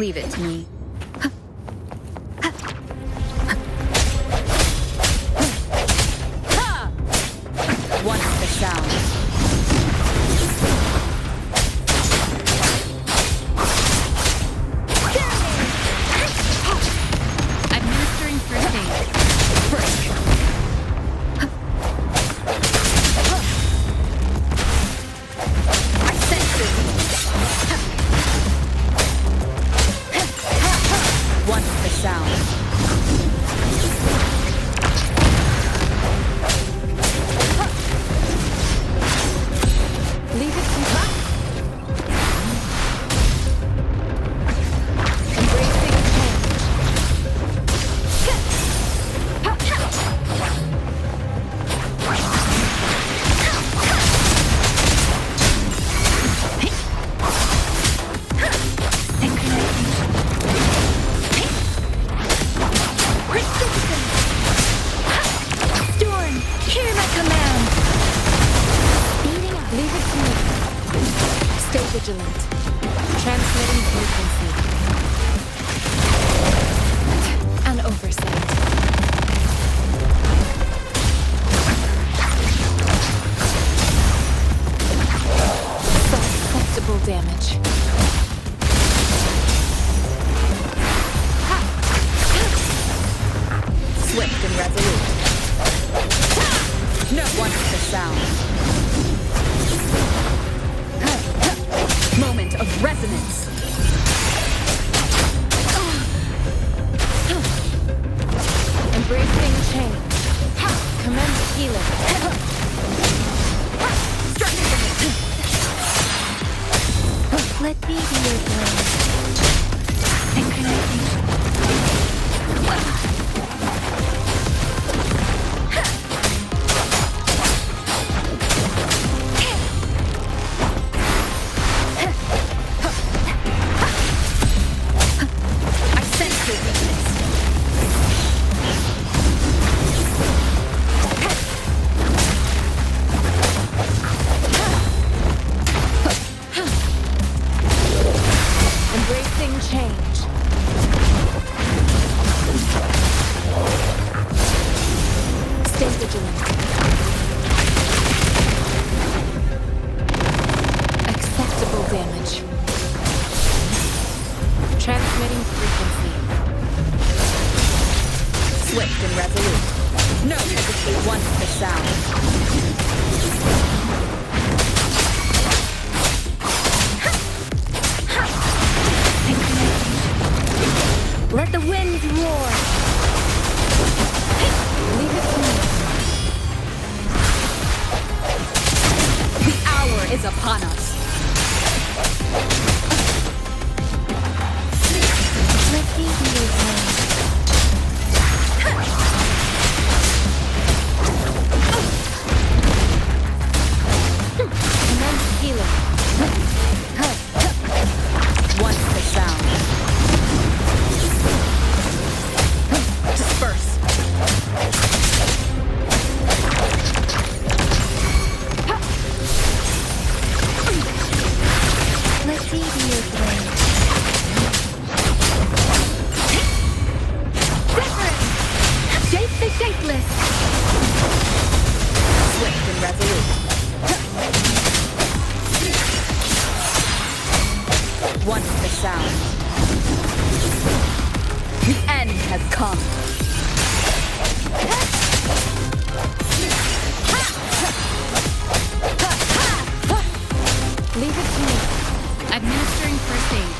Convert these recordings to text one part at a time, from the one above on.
Leave it to me. Once the sound. Administering first aid. I sense it. Once the sound. Leave it to me. Embracing Storm, hear my command. Speeding up. Leave it to me. Stay vigilant. Transmitting frequency. An oversight. Susceptible damage. Swift and resolute. No one with the sound. Moment of resonance. Embracing change. Commence healing. Let me be your blade. Synchronizing. I sense your weakness. Embracing change. Stay vigilant. Acceptable damage. Transmitting frequency. Swift and resolute. No hesitate once the sound. Let the winds roar. Leave it to me. The hour is upon us. Let me be your blade. Commence healing. Once the sound. Disperse. Let me be your blade. Different! Shape the shapeless! Swift and resolute. Once the sound. The end has come. Leave it to me. Administering first aid.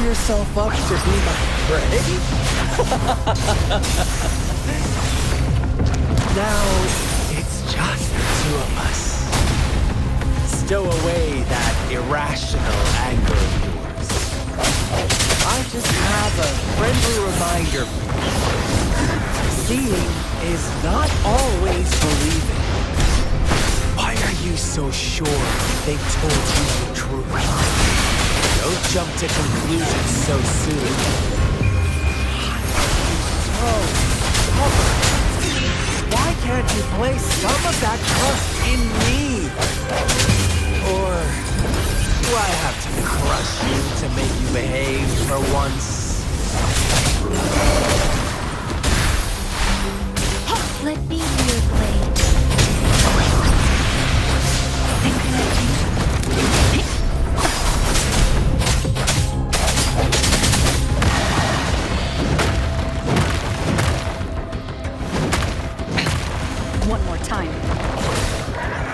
Yourself up to be my prey? Now it's just the two of us. Stow away that irrational anger of yours. I just have a friendly reminder for you. Seeing is not always believing. Why are you so sure they told you the truth? Don't jump to conclusions so soon. So stubborn. Why can't you place some of that trust in me? Or do I have to crush you to make you behave for once? Let me be your blade. One more time.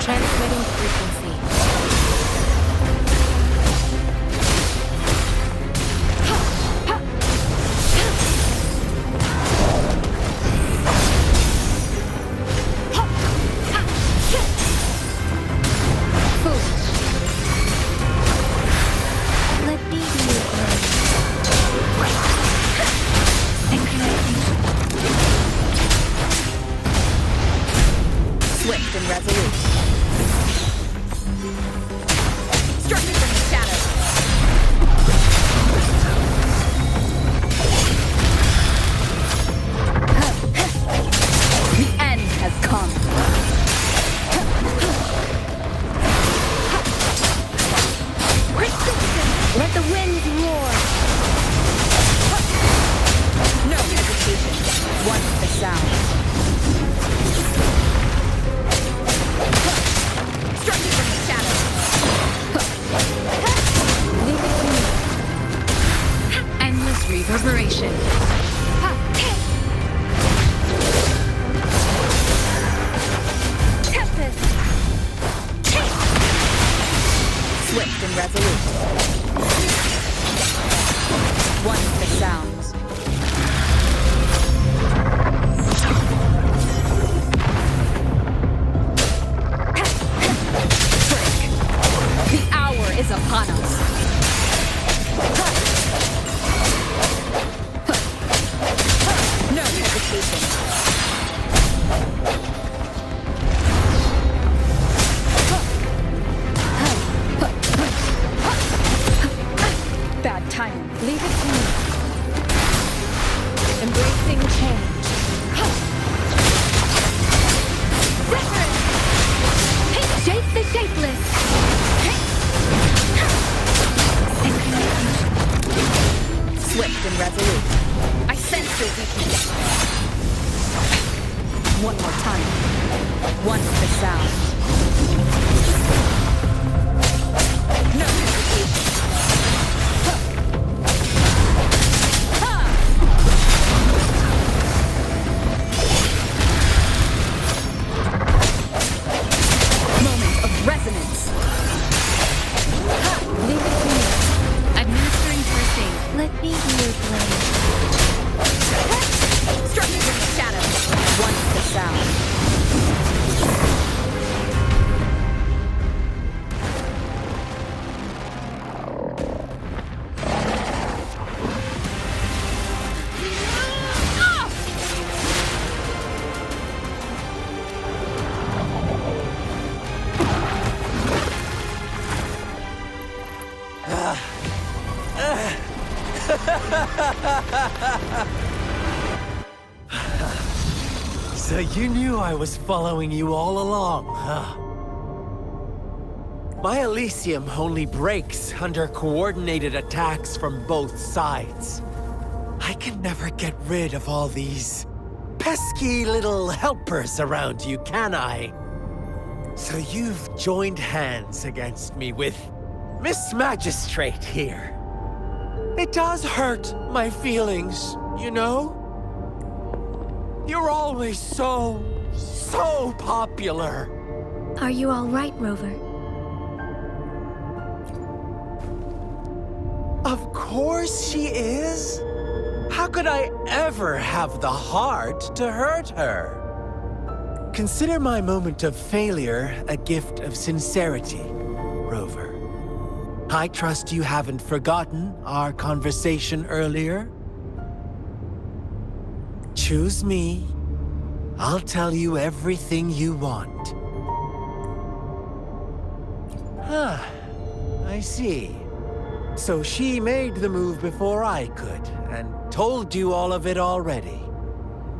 Transmitting frequency. Swift and resolute. Struck me from the shadows. The end has come. Let the winds roar. No hesitation. One with the sound. Strike me from the shadows. Leave it to me. Endless reverberation. Tempest. Swift and resolute. One with the sounds. The hour is upon us. No hesitation. Bad timing. Leave it to me. Embracing change. Shape the shapeless. Swift and resolute. I sense your weakness. One more time. One with the sound. No hesitation. Moment of resonance. Leave it to me. Administering first aid. Let me be your blade. Struck me from the shadows. One with the sound. So you knew I was following you all along, huh? My Elysium only breaks under coordinated attacks from both sides. I can never get rid of all these pesky little helpers around you, can I? So you've joined hands against me with Miss Magistrate here. It does hurt my feelings, you know? You're always so popular. Are you all right, Rover? Of course she is. How could I ever have the heart to hurt her? Consider my moment of failure a gift of sincerity, Rover. I trust you haven't forgotten our conversation earlier. Choose me, I'll tell you everything you want. Huh. I see. So she made the move before I could, and told you all of it already.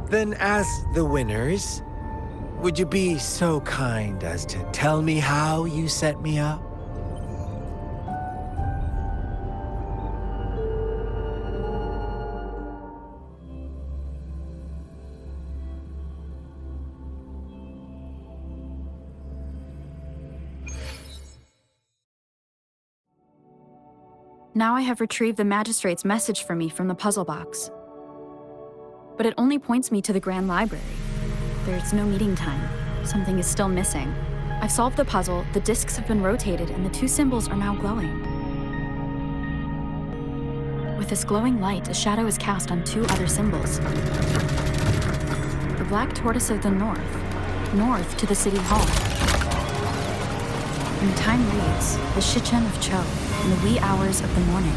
Then as the winners, would you be so kind as to tell me how you set me up? Now I have retrieved the magistrate's message for me from the puzzle box. But it only points me to the Grand Library. There's no meeting time. Something is still missing. I've solved the puzzle, the discs have been rotated, and the two symbols are now glowing. With this glowing light, a shadow is cast on two other symbols. The black tortoise of the north to the city hall. And the time reads, the Shichen of Cho, in the wee hours of the morning.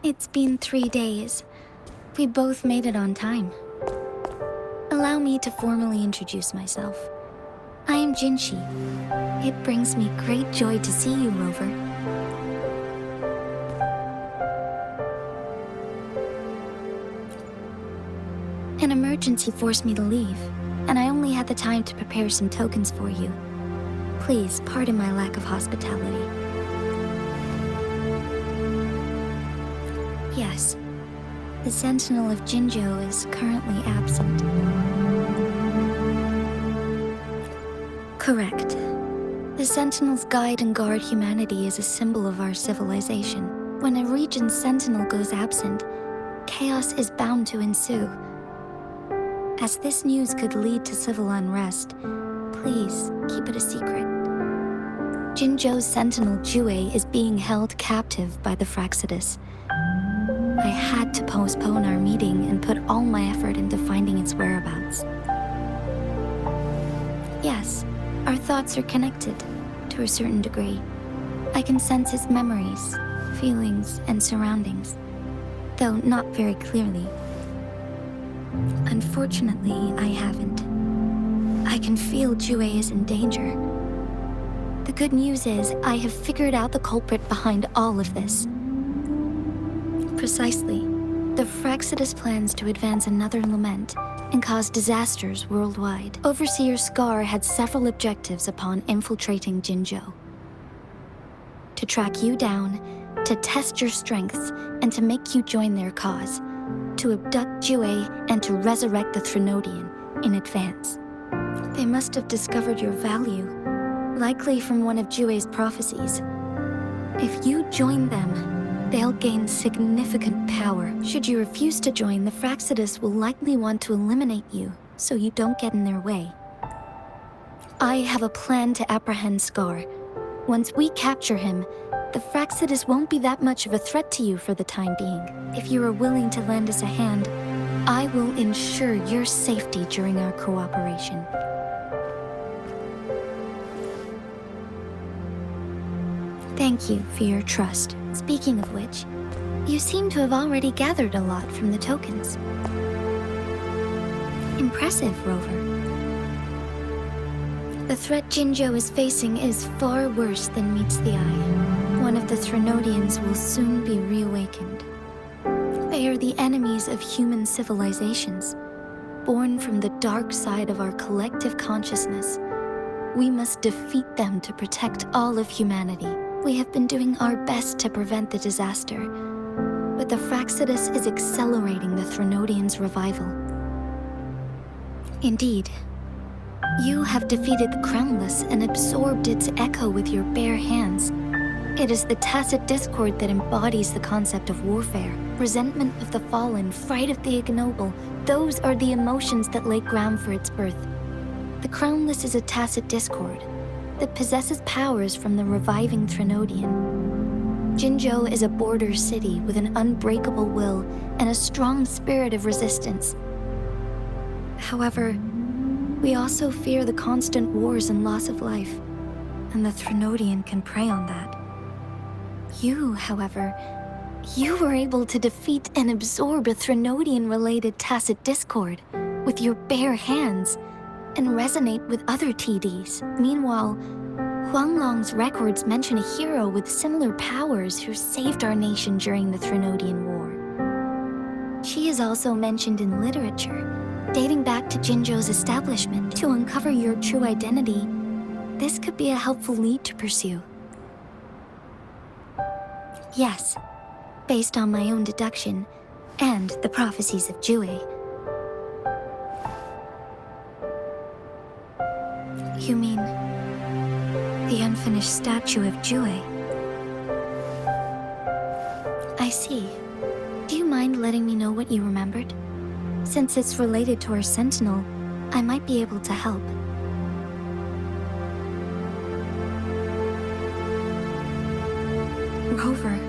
It's been 3 days. We both made it on time. Allow me to formally introduce myself. I am Jinshi. It brings me great joy to see you, Rover. An emergency forced me to leave, and I only had the time to prepare some tokens for you. Please pardon my lack of hospitality. Yes, the Sentinel of Jinzhou is currently absent. Correct. The Sentinels guide and guard humanity as a symbol of our civilization. When a region's Sentinel goes absent, chaos is bound to ensue. As this news could lead to civil unrest, please keep it a secret. Jinzhou's Sentinel Jue is being held captive by the Fraxidus. I had to postpone our meeting and put all my effort into finding its whereabouts. Yes, our thoughts are connected, to a certain degree. I can sense its memories, feelings, and surroundings, though not very clearly. Unfortunately, I haven't. I can feel Jue is in danger. The good news is, I have figured out the culprit behind all of this. Precisely. The Fraxidus plans to advance another lament and cause disasters worldwide. Overseer Scar had several objectives upon infiltrating Jinzhou. To track you down, to test your strengths, and to make you join their cause. To abduct Jue and to resurrect the Threnodian in advance. They must have discovered your value, likely from one of Jue's prophecies. If you join them, they'll gain significant power. Should you refuse to join, the Fraxidus will likely want to eliminate you, so you don't get in their way. I have a plan to apprehend Scar. Once we capture him, the Fraxidus won't be that much of a threat to you for the time being. If you are willing to lend us a hand, I will ensure your safety during our cooperation. Thank you for your trust. Speaking of which, you seem to have already gathered a lot from the tokens. Impressive, Rover. The threat Jinzhou is facing is far worse than meets the eye. One of the Threnodians will soon be reawakened. They are the enemies of human civilizations, born from the dark side of our collective consciousness. We must defeat them to protect all of humanity. We have been doing our best to prevent the disaster, but the Fraxidus is accelerating the Threnodian's revival. Indeed, you have defeated the Crownless and absorbed its echo with your bare hands. It is the tacit discord that embodies the concept of warfare. Resentment of the fallen, fright of the ignoble, those are the emotions that lay ground for its birth. The Crownless is a tacit discord that possesses powers from the reviving Threnodian. Jinzhou is a border city with an unbreakable will and a strong spirit of resistance. However, we also fear the constant wars and loss of life, and the Threnodian can prey on that. You, however, you were able to defeat and absorb a Threnodian-related tacit discord with your bare hands and resonate with other TDs. Meanwhile, Huanglong's records mention a hero with similar powers who saved our nation during the Threnodian War. She is also mentioned in literature, dating back to Jinzhou's establishment. To uncover your true identity, this could be a helpful lead to pursue. Yes, based on my own deduction and the prophecies of Jue. You mean the unfinished statue of Jue? I see. Do you mind letting me know what you remembered? Since it's related to our sentinel, I might be able to help. Rover,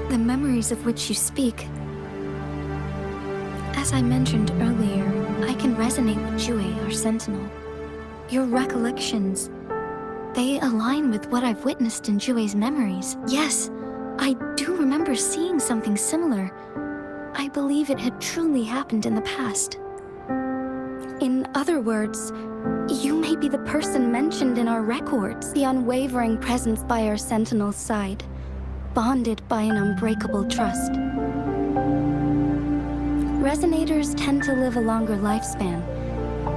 the memories of which you speak. As I mentioned earlier, I can resonate with Jue, our sentinel. Your recollections, they align with what I've witnessed in Jue's memories. Yes, I do remember seeing something similar. I believe it had truly happened in the past. In other words, you may be the person mentioned in our records, the unwavering presence by our sentinel's side, bonded by an unbreakable trust. Resonators tend to live a longer lifespan,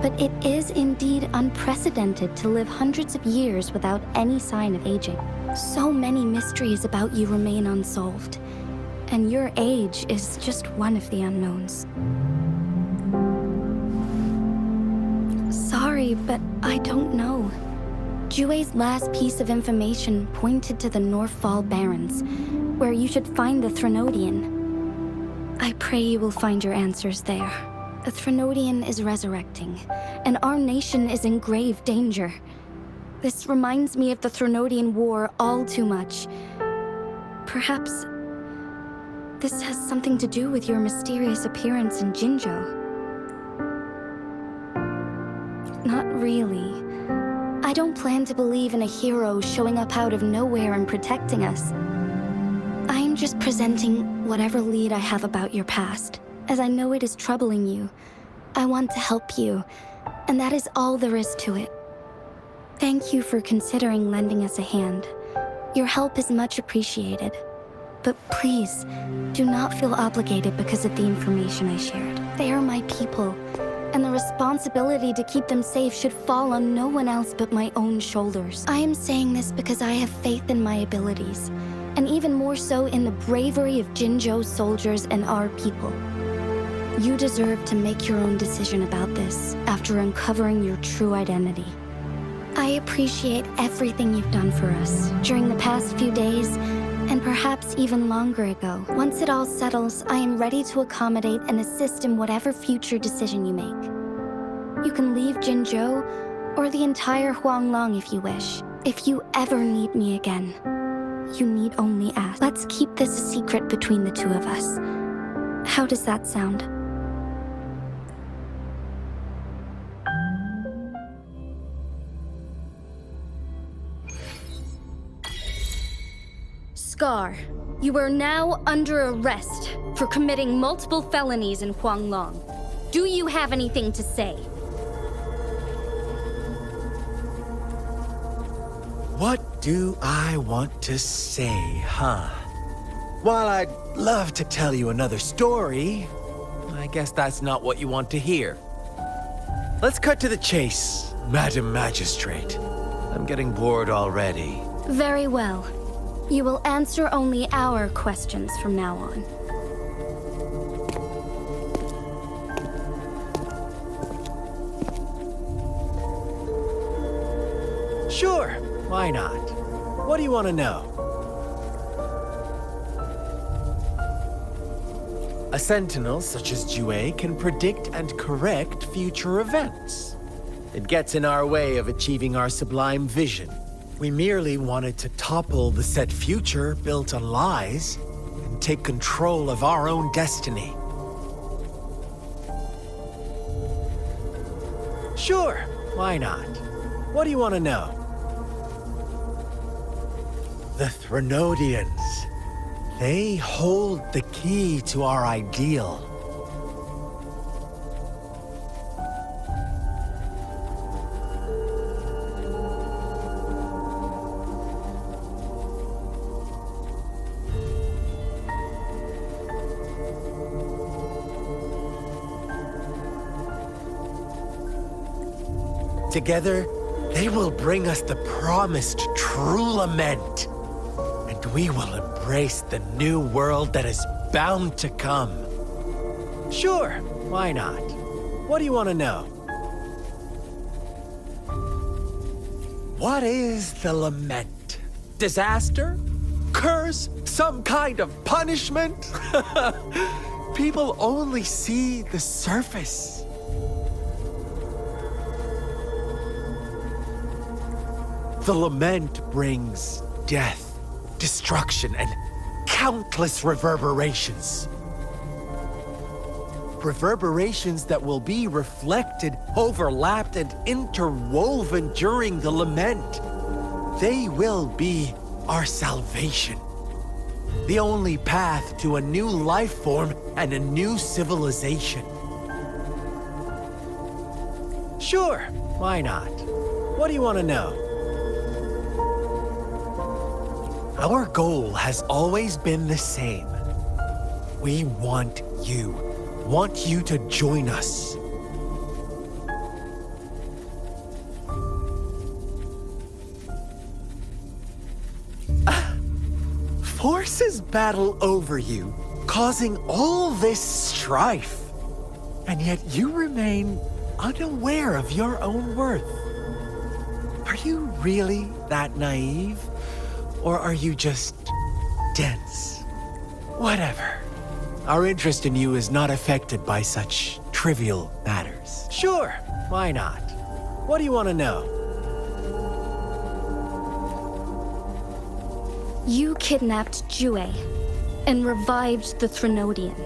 but it is indeed unprecedented to live hundreds of years without any sign of aging. So many mysteries about you remain unsolved, and your age is just one of the unknowns. Sorry, but I don't know. Jue's last piece of information pointed to the Northfall Barrens, where you should find the Threnodian. I pray you will find your answers there. The Threnodian is resurrecting, and our nation is in grave danger. This reminds me of the Threnodian War all too much. Perhaps this has something to do with your mysterious appearance in Jinzhou. Not really. I don't plan to believe in a hero showing up out of nowhere and protecting us. I'm just presenting whatever lead I have about your past. As I know it is troubling you, I want to help you, and that is all there is to it. Thank you for considering lending us a hand. Your help is much appreciated. But please, do not feel obligated because of the information I shared. They are my people, and the responsibility to keep them safe should fall on no one else but my own shoulders. I am saying this because I have faith in my abilities, and even more so in the bravery of Jinzhou's soldiers and our people. You deserve to make your own decision about this after uncovering your true identity. I appreciate everything you've done for us during the past few days, and perhaps even longer ago. Once it all settles, I am ready to accommodate and assist in whatever future decision you make. You can leave Jinzhou or the entire Huanglong if you wish. If you ever need me again, you need only ask. Let's keep this a secret between the two of us. How does that sound? Scar, you are now under arrest for committing multiple felonies in Huanglong. Do you have anything to say? What do I want to say, huh? While I'd love to tell you another story, I guess that's not what you want to hear. Let's cut to the chase, Madam Magistrate. I'm getting bored already. Very well. You will answer only our questions from now on. Sure, why not? What do you want to know? A sentinel such as Jue can predict and correct future events. It gets in our way of achieving our sublime vision. We merely wanted to topple the set future built on lies and take control of our own destiny. Sure, why not? What do you want to know? The Threnodians. They hold the key to our ideal. Together, they will bring us the promised true lament. And we will embrace the new world that is bound to come. Sure, why not? What do you want to know? What is the lament? Disaster? Curse? Some kind of punishment? People only see the surface. The lament brings death, destruction, and countless reverberations. Reverberations that will be reflected, overlapped, and interwoven during the lament. They will be our salvation. The only path to a new life form and a new civilization. Sure, why not? What do you want to know? Our goal has always been the same. We want you to join us. Forces battle over you, causing all this strife. And yet you remain unaware of your own worth. Are you really that naive? Or are you just dense? Whatever. Our interest in you is not affected by such trivial matters. Sure, why not? What do you want to know? You kidnapped Jue and revived the Threnodian,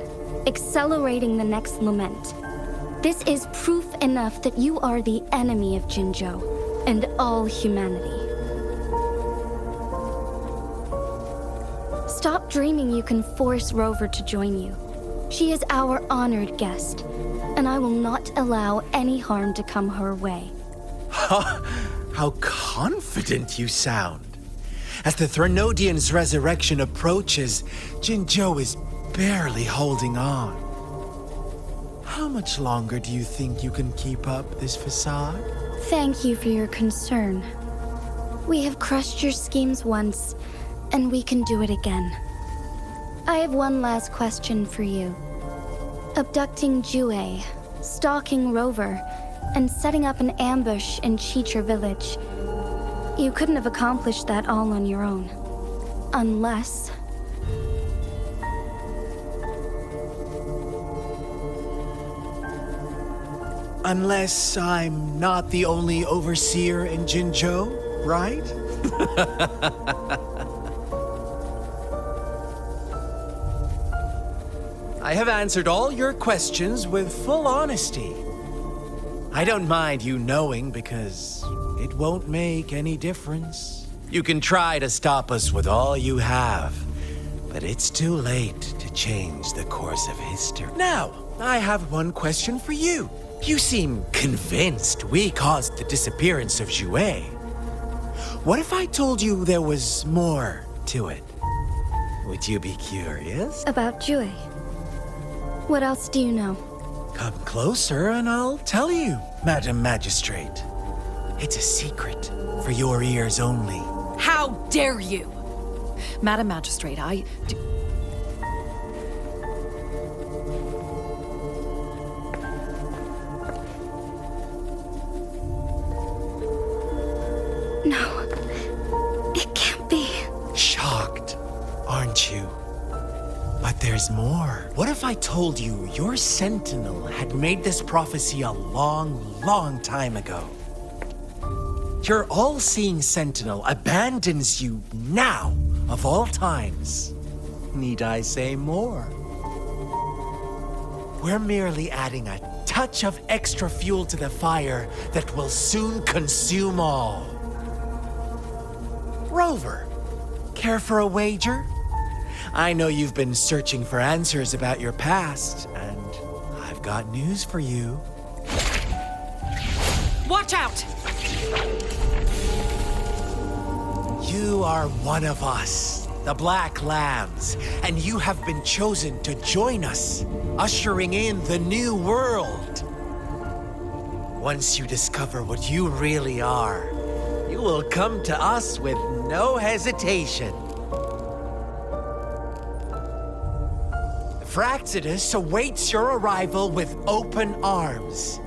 accelerating the next lament. This is proof enough that you are the enemy of Jinzhou and all humanity. Stop dreaming you can force Rover to join you. She is our honored guest, and I will not allow any harm to come her way. How confident you sound. As the Threnodian's resurrection approaches, Jinzhou is barely holding on. How much longer do you think you can keep up this facade? Thank you for your concern. We have crushed your schemes once, and we can do it again. I have one last question for you. Abducting Jue, stalking Rover, and setting up an ambush in Chicha village. You couldn't have accomplished that all on your own. Unless... Unless I'm not the only overseer in Jinzhou, right? I have answered all your questions with full honesty. I don't mind you knowing because it won't make any difference. You can try to stop us with all you have, but it's too late to change the course of history. Now, I have one question for you. You seem convinced we caused the disappearance of Jue. What if I told you there was more to it? Would you be curious? About Jue. What else do you know? Come closer and I'll tell you, Madam Magistrate. It's a secret for your ears only. How dare you! Madam Magistrate, No, it can't be. Shocked, aren't you? But there's more. What if I told you your sentinel had made this prophecy a long, long time ago? Your all-seeing sentinel abandons you now, of all times. Need I say more? We're merely adding a touch of extra fuel to the fire that will soon consume all. Rover, care for a wager? I know you've been searching for answers about your past, and I've got news for you. Watch out! You are one of us, the Black Lambs, and you have been chosen to join us, ushering in the new world. Once you discover what you really are, you will come to us with no hesitation. Fraxidus awaits your arrival with open arms,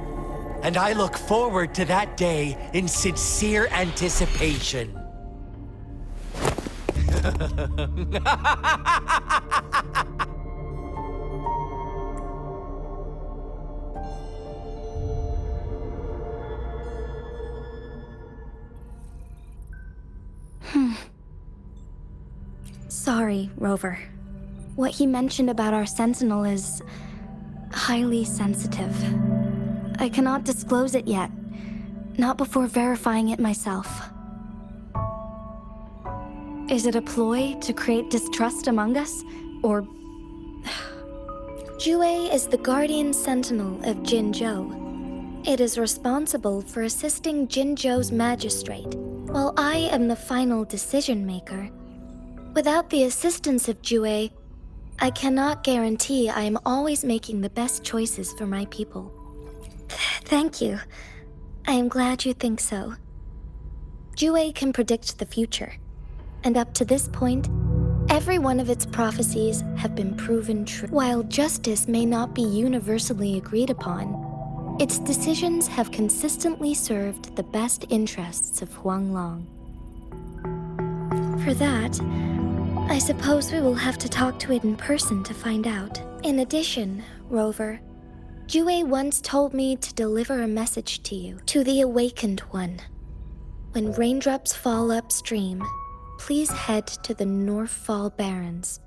and I look forward to that day in sincere anticipation. Sorry, Rover. What he mentioned about our sentinel is highly sensitive. I cannot disclose it yet, not before verifying it myself. Is it a ploy to create distrust among us, or... Jue is the guardian sentinel of Jinzhou. It is responsible for assisting Jinzhou's magistrate, while I am the final decision maker. Without the assistance of Jue, I cannot guarantee I am always making the best choices for my people. Thank you. I am glad you think so. Jue can predict the future, and up to this point, every one of its prophecies have been proven true. While justice may not be universally agreed upon, its decisions have consistently served the best interests of Huanglong. For that, I suppose we will have to talk to it in person to find out. In addition, Rover, Jue once told me to deliver a message to you, to the Awakened One. When raindrops fall upstream, please head to the Northfall Barrens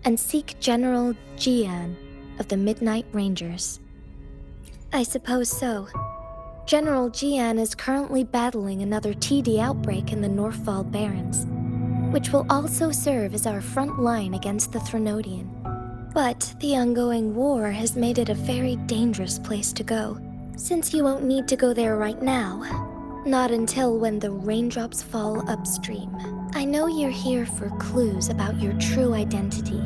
and seek General Jian of the Midnight Rangers. I suppose so. General Jian is currently battling another TD outbreak in the Northfall Barrens, which will also serve as our front line against the Threnodian. But the ongoing war has made it a very dangerous place to go, since you won't need to go there right now. Not until when the raindrops fall upstream. I know you're here for clues about your true identity.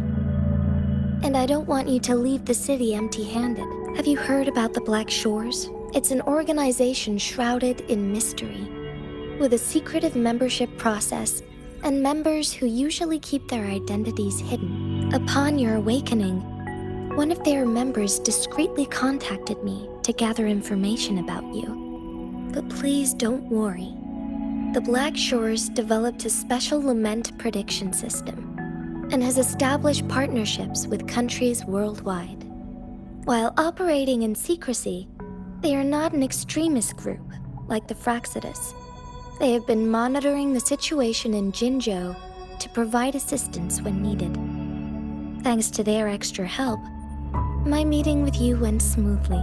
And I don't want you to leave the city empty-handed. Have you heard about the Black Shores? It's an organization shrouded in mystery, with a secretive membership process and members who usually keep their identities hidden. Upon your awakening, one of their members discreetly contacted me to gather information about you. But please don't worry. The Black Shores developed a special lament prediction system and has established partnerships with countries worldwide. While operating in secrecy, they are not an extremist group like the Fraxidus. They have been monitoring the situation in Jinzhou to provide assistance when needed. Thanks to their extra help, my meeting with you went smoothly.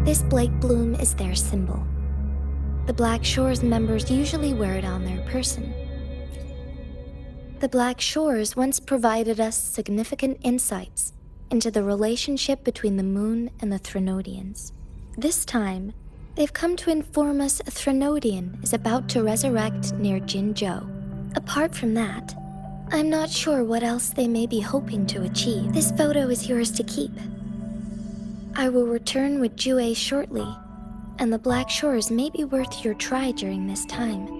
This Blake Bloom is their symbol. The Black Shores members usually wear it on their person. The Black Shores once provided us significant insights into the relationship between the moon and the Threnodians. This time, they've come to inform us a Threnodian is about to resurrect near Jinzhou. Apart from that, I'm not sure what else they may be hoping to achieve. This photo is yours to keep. I will return with Jue shortly, and the Black Shores may be worth your try during this time.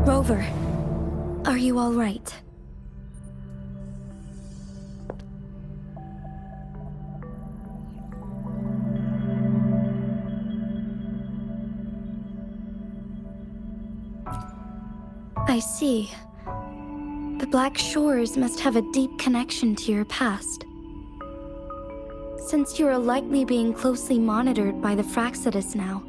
Rover, Are you all right? I see. The Black Shores must have a deep connection to your past. Since you are likely being closely monitored by the Fraxidus now,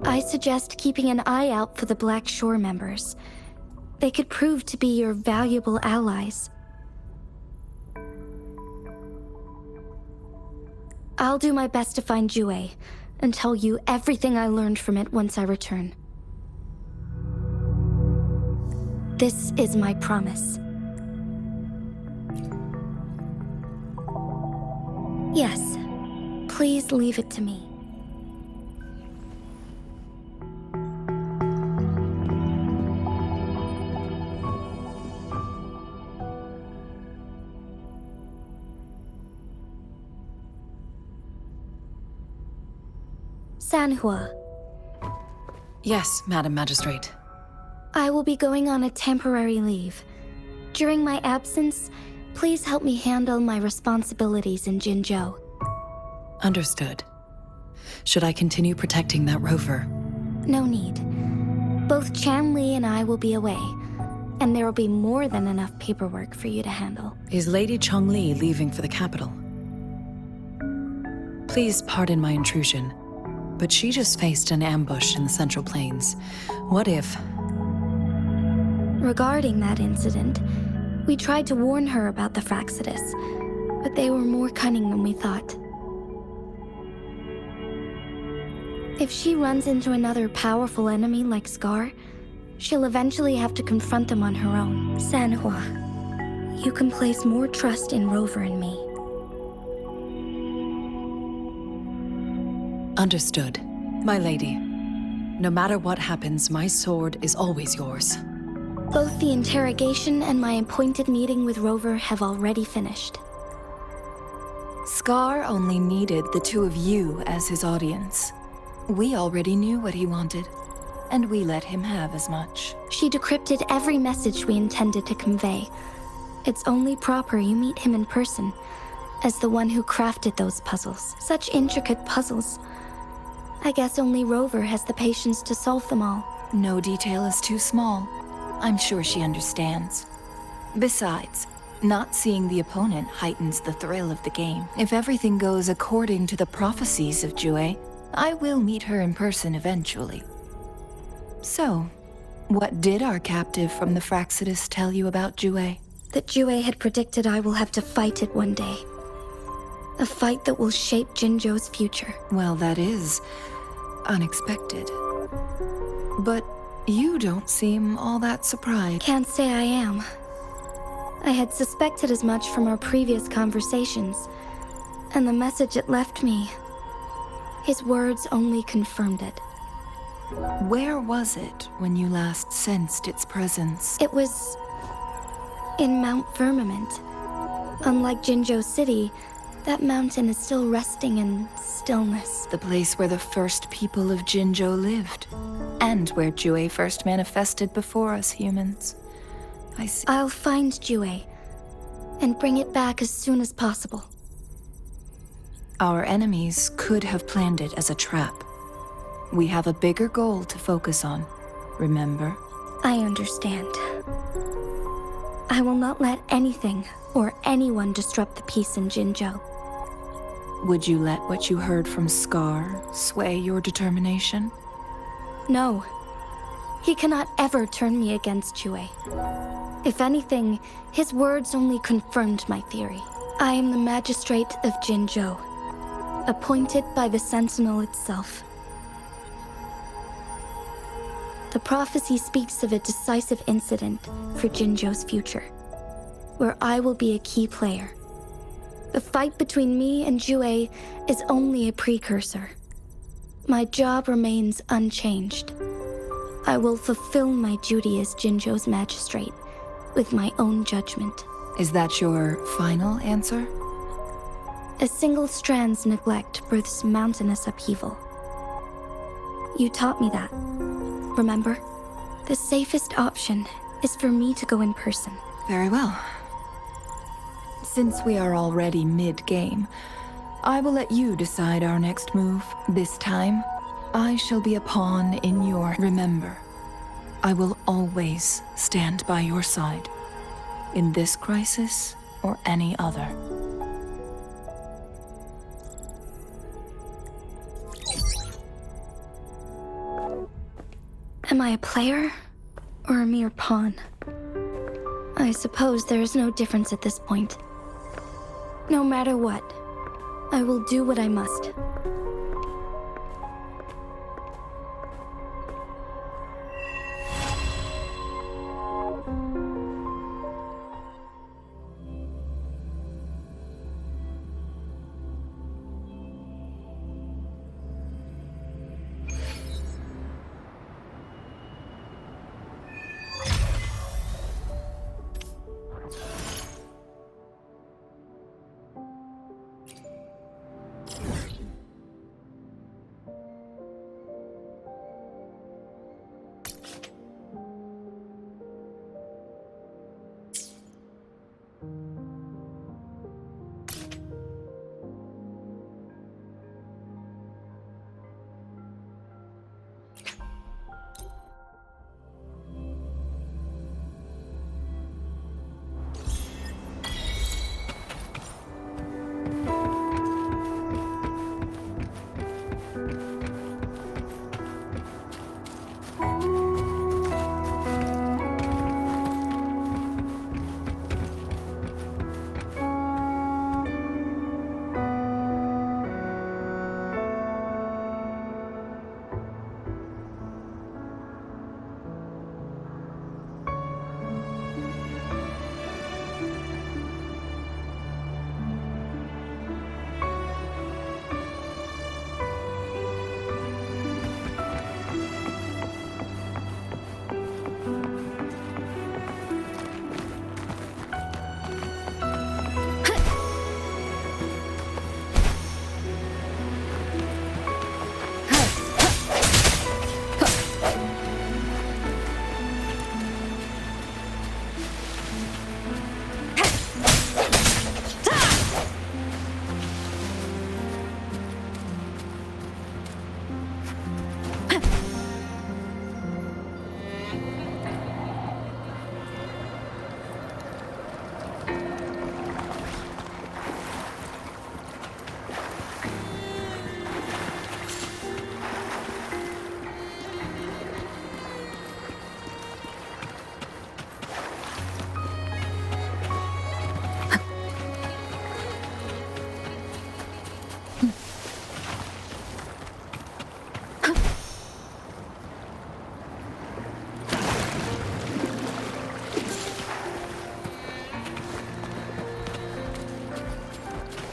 I suggest keeping an eye out for the Black Shore members. They could prove to be your valuable allies. I'll do my best to find Jue and tell you everything I learned from it once I return. This is my promise. Yes, please leave it to me. Sanhua. Yes, Madam Magistrate. I will be going on a temporary leave. During my absence, please help me handle my responsibilities in Jinzhou. Understood. Should I continue protecting that rover? No need. Both Chanli and I will be away, and there will be more than enough paperwork for you to handle. Is Lady Chongli leaving for the capital? Please pardon my intrusion, but she just faced an ambush in the Central Plains. What if... Regarding that incident, we tried to warn her about the Fraxidus, but they were more cunning than we thought. If she runs into another powerful enemy like Scar, she'll eventually have to confront them on her own. Sanhua, you can place more trust in Rover and me. Understood. My lady, no matter what happens, my sword is always yours. Both the interrogation and my appointed meeting with Rover have already finished. Scar only needed the two of you as his audience. We already knew what he wanted, and we let him have as much. She decrypted every message we intended to convey. It's only proper you meet him in person, as the one who crafted those puzzles. Such intricate puzzles. I guess only Rover has the patience to solve them all. No detail is too small. I'm sure she understands. Besides, not seeing the opponent heightens the thrill of the game. If everything goes according to the prophecies of Jue, I will meet her in person eventually. So, what did our captive from the Fraxidus tell you about Jue? That Jue had predicted I will have to fight it one day. A fight that will shape Jinzhou's future. Well, that is unexpected. But you don't seem all that surprised. Can't say I am. I had suspected as much from our previous conversations, and the message it left me, his words only confirmed it. Where was it when you last sensed its presence? It was in Mount Firmament. Unlike Jinzhou City, that mountain is still resting in stillness. The place where the first people of Jinzhou lived, and where Jue first manifested before us humans. I see. I'll find Jue, and bring it back as soon as possible. Our enemies could have planned it as a trap. We have a bigger goal to focus on, remember? I understand. I will not let anything or anyone disrupt the peace in Jinzhou. Would you let what you heard from Scar sway your determination? No. He cannot ever turn me against Jue. If anything, his words only confirmed my theory. I am the magistrate of Jinzhou, appointed by the Sentinel itself. The prophecy speaks of a decisive incident for Jinzhou's future, where I will be a key player. The fight between me and Jue is only a precursor. My job remains unchanged. I will fulfill my duty as Jinzhou's magistrate with my own judgment. Is that your final answer? A single strand's neglect births mountainous upheaval. You taught me that. remember? The safest option is for me to go in person. Very well. Since we are already mid-game, I will let you decide our next move. This time, I shall be a pawn in your... Remember, I will always stand by your side. In this crisis, or any other. Am I a player or a mere pawn? I suppose there is no difference at this point. No matter what, I will do what I must.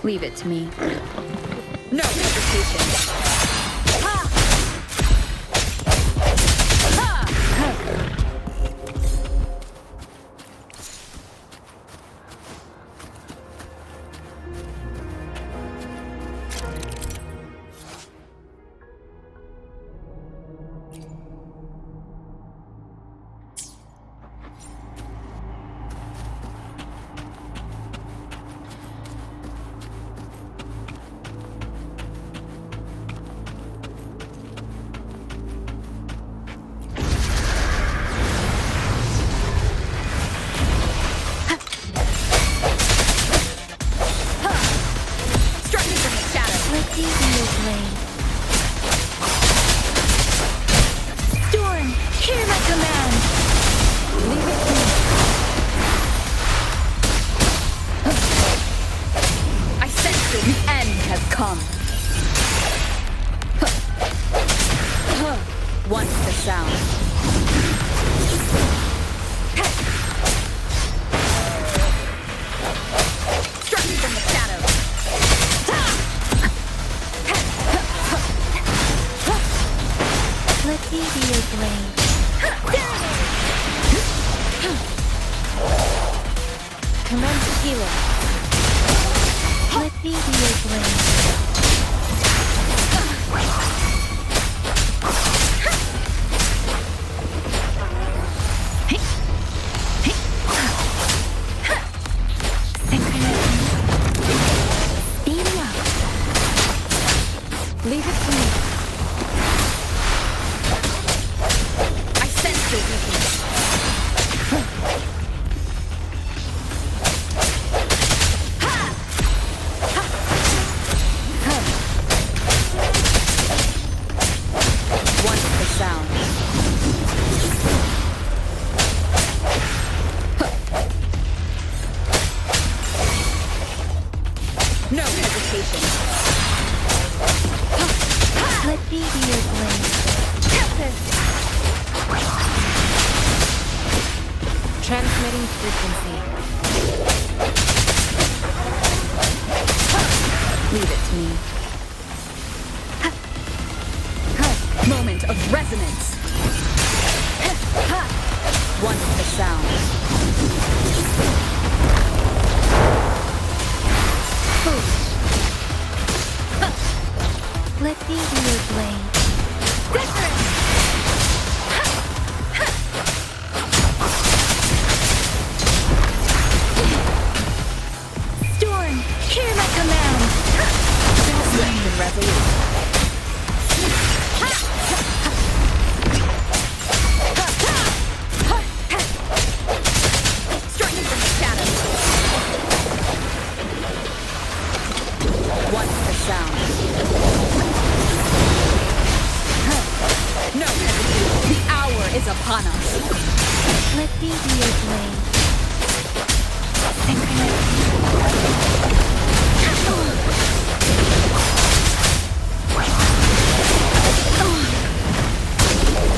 Leave it to me. No hesitation. No hesitation. Let me be your blade. Transmitting frequency. Leave it to me. Moment of resonance. One with the sound. Let me be your blade. Storm, hear my command. Swift and resolute. Striking from the shadows. One with the sound. No hesitation. The hour is upon us. Let me be your blade.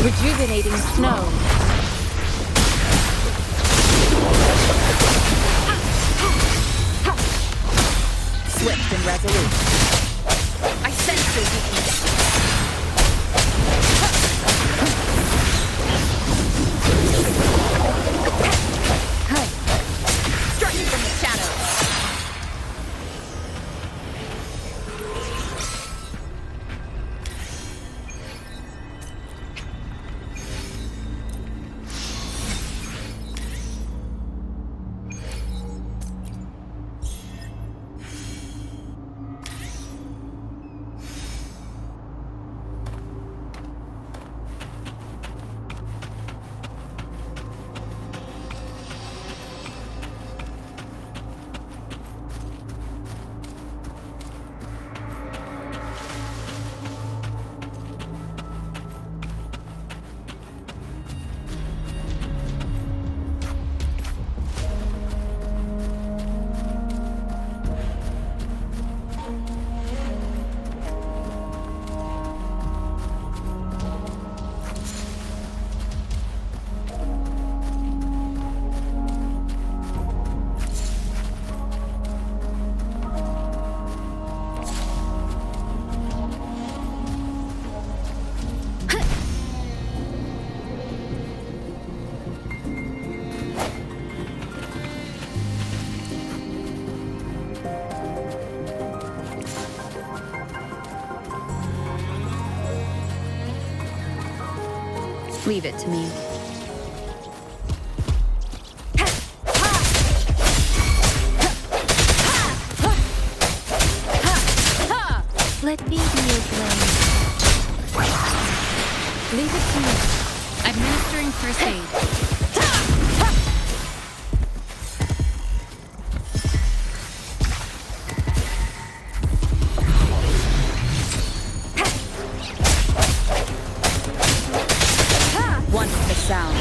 Rejuvenating snow. Swift and resolute. I sense your weakness. Striking from the shadows. Leave it to me. Let me be your blade. Leave it to me. Administering first aid. One with the sound.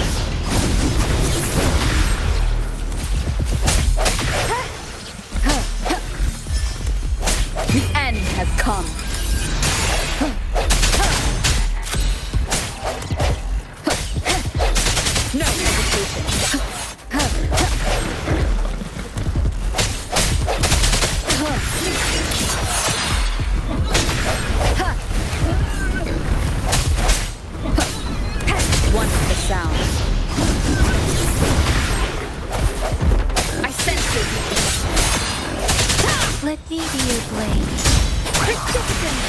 The end has come. No hesitation. One with the sound. I sense your weakness. Let me be your blade. Persistence!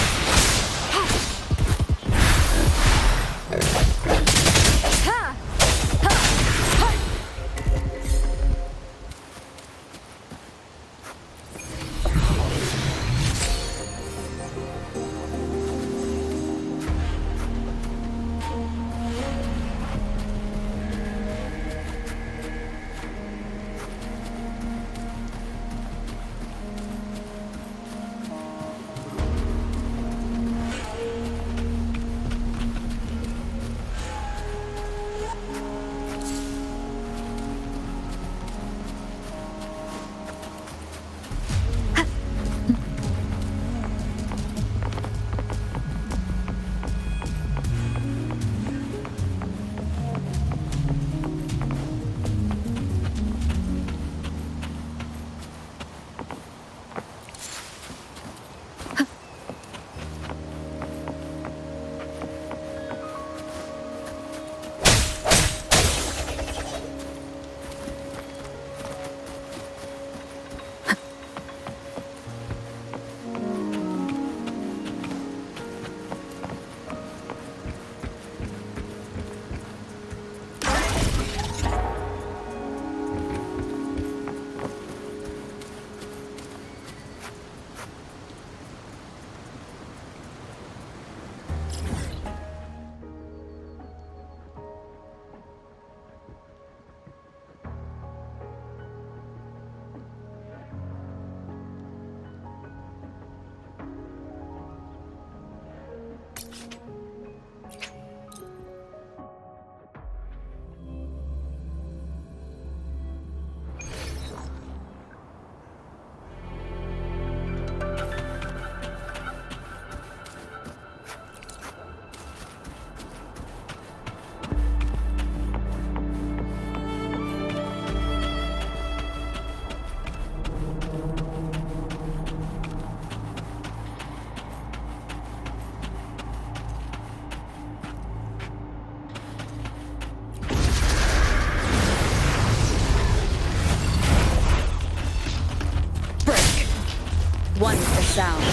One with the sound.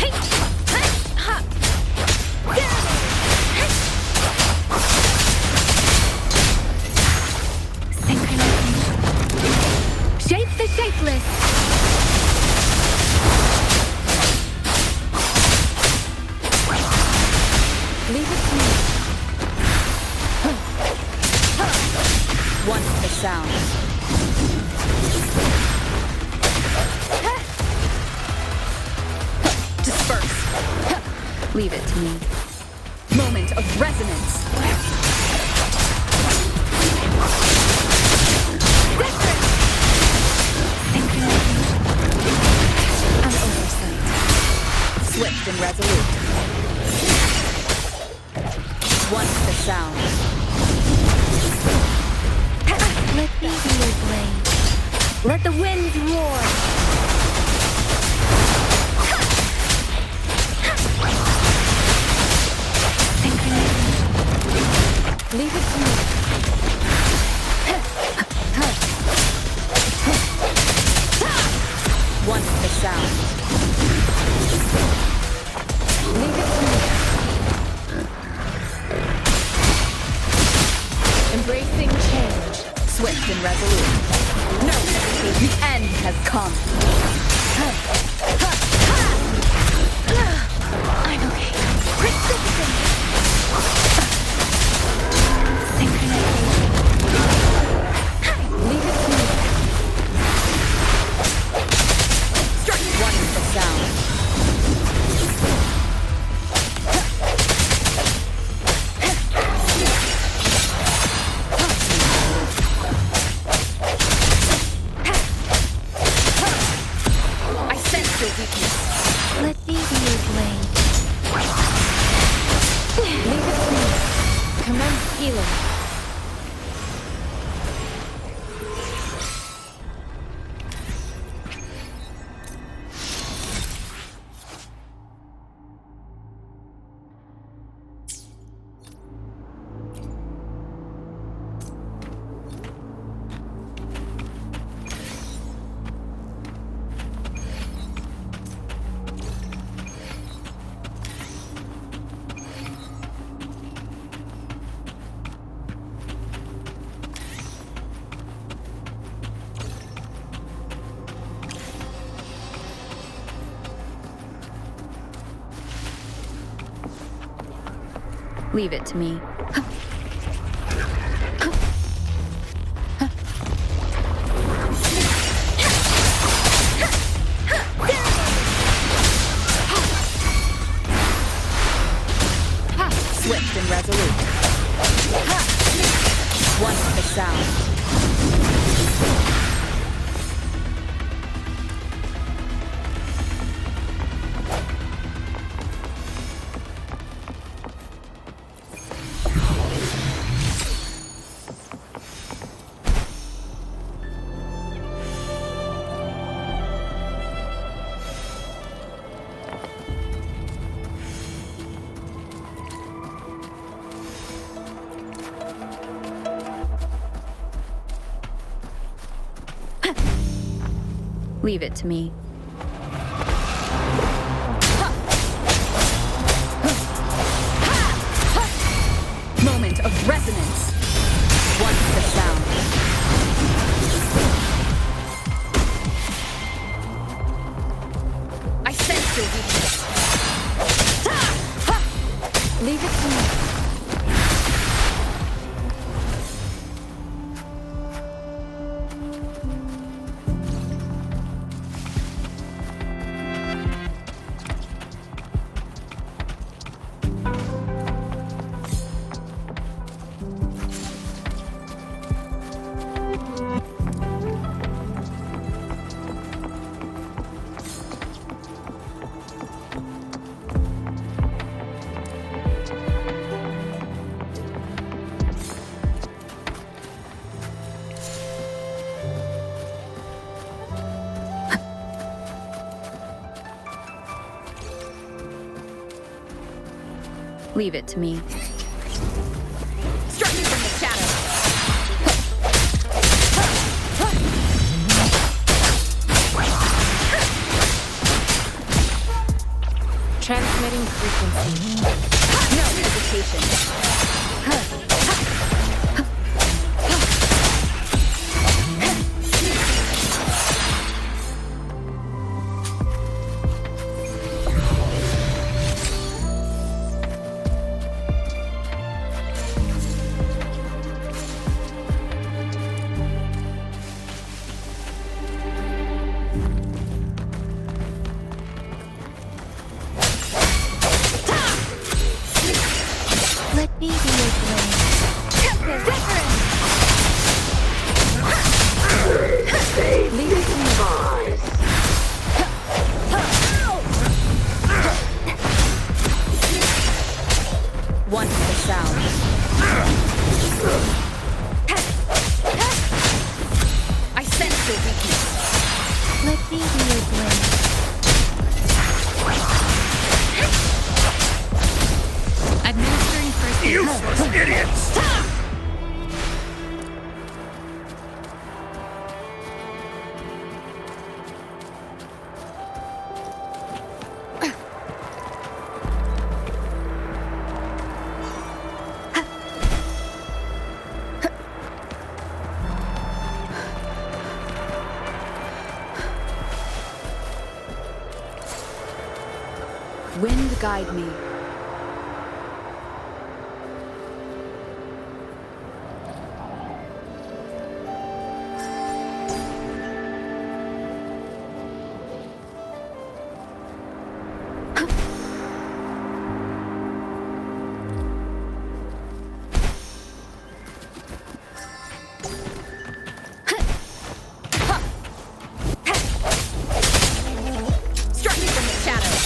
Hey! Hey! Ha! Synchronizing. Shape the shapeless. Leave it to me. One with the sound. Disperse. Leave it to me. Moment of resonance. An oversight. Swift and resolute. One with the sound. Let me be your blade. Let the winds roar. Leave it to me. One with the sound. Leave it to me. Embracing change. Swift and resolute. No hesitation. The end has come. I'm okay. Precipitate. Leave it to me. Strike one with the sound. I sense your weakness. Let me be your blade. Leave it to me. Commence healing. Leave it to me. Swift and resolute. One with the sound. Leave it to me. Moment of resonance. One with the sound. I sense your weakness. Leave it to me. Leave it to me. Strike from the shadows. frequency. No hesitation. Let me be your blade. Leave it to me. One for the sound. I sense your weakness. Let me be your blade. Administering first aid. Useless idiots! Wind guide me. Strike me from the shadows.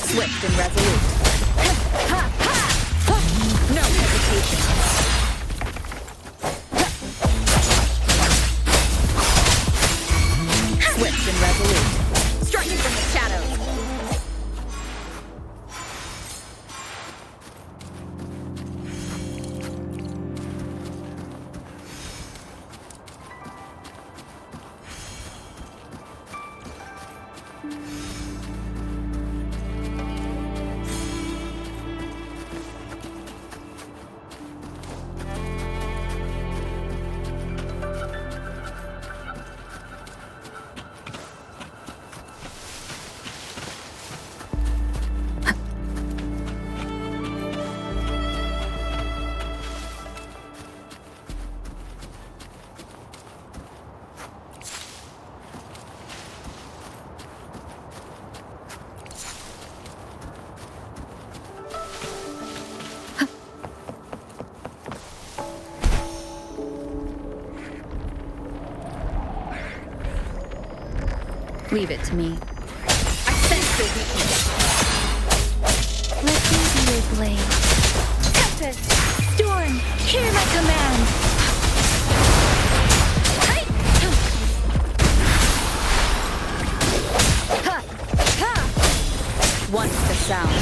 Swift and resolute. No hesitation. Swift and resolute. Striking from the shadows. Leave it to me. I sense your weakness. Let me be your blade. Tempest! Storm! Hear my command! Once the sound.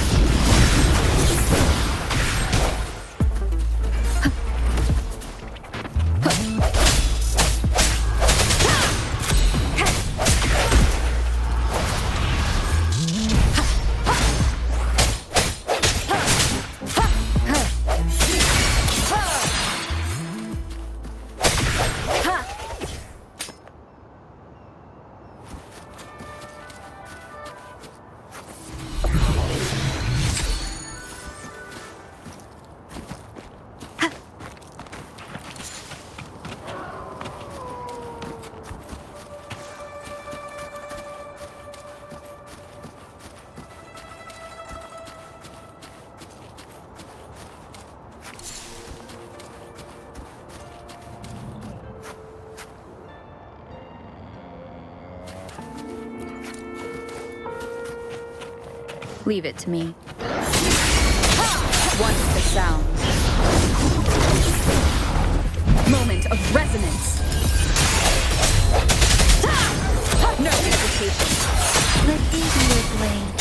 Leave it to me. Once the sound. Moment of resonance. No hesitation. Let me be your blade.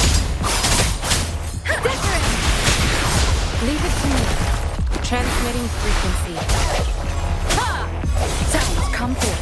Leave it to me. Transmitting frequency. Sounds come forth.